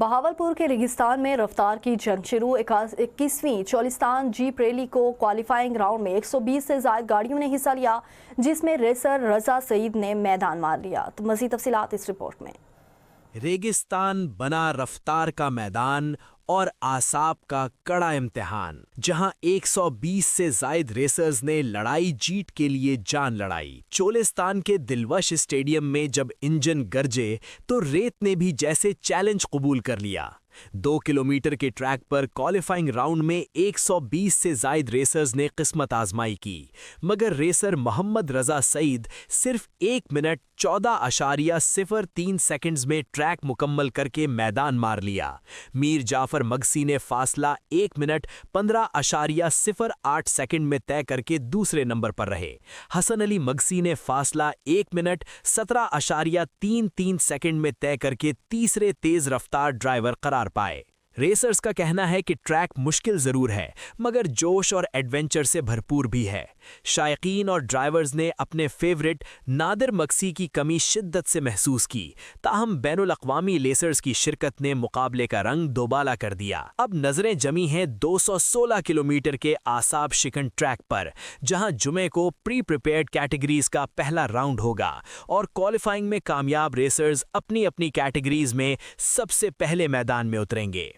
बहावलपुर के रेगिस्तान में रफ्तार की जंग शुरू। 21वीं चोलिस्तान जीप रैली को क्वालिफाइंग राउंड में 120 से ज्यादा गाड़ियों ने हिस्सा लिया, जिसमें रेसर रजा सईद ने मैदान मार लिया। तो मज़ीद तफसीलात इस रिपोर्ट में। रेगिस्तान बना रफ्तार का मैदान और आसाब का कड़ा इम्तिहान, जहां 120 से जायद रेसर्स ने लड़ाई जीत के लिए जान लड़ाई। चोलिस्तान के दिलवश स्टेडियम में जब इंजन गरजे तो रेत ने भी जैसे चैलेंज कबूल कर लिया। 2 किलोमीटर के ट्रैक पर क्वालिफाइंग राउंड में 120 से जायद रेसर्स ने किस्मत आजमाई की, मगर रेसर मोहम्मद रजा सईद सिर्फ 1 मिनट 14.03 सेकंड्स में ट्रैक मुकम्मल करके मैदान मार लिया। मीर जाफर मगसी ने फासला 1 मिनट 15.08 सेकंड में तय करके दूसरे नंबर पर रहे। हसन अली मगसी ने फासला 1 मिनट 17.33 सेकंड में तय करके तीसरे तेज रफ्तार ड्राइवर करार पाए। रेसर्स का कहना है कि ट्रैक मुश्किल जरूर है, मगर जोश और एडवेंचर से भरपूर भी है। शायकीन और ड्राइवर्स ने अपने फेवरेट नादिर मक्सी की कमी शिद्दत से महसूस की, ताहम बैनुल अक़वामी रेसर्स की शिरकत ने मुकाबले का रंग दोबाला कर दिया। अब नजरें जमी हैं 216 किलोमीटर के आसाब शिकन ट्रैक पर, जहां जुमे को प्री प्रिपेयर्ड कैटेगरीज का पहला राउंड होगा और क्वालिफाइंग में कामयाब रेसर्स अपनी अपनी कैटेगरीज में सबसे पहले मैदान में उतरेंगे।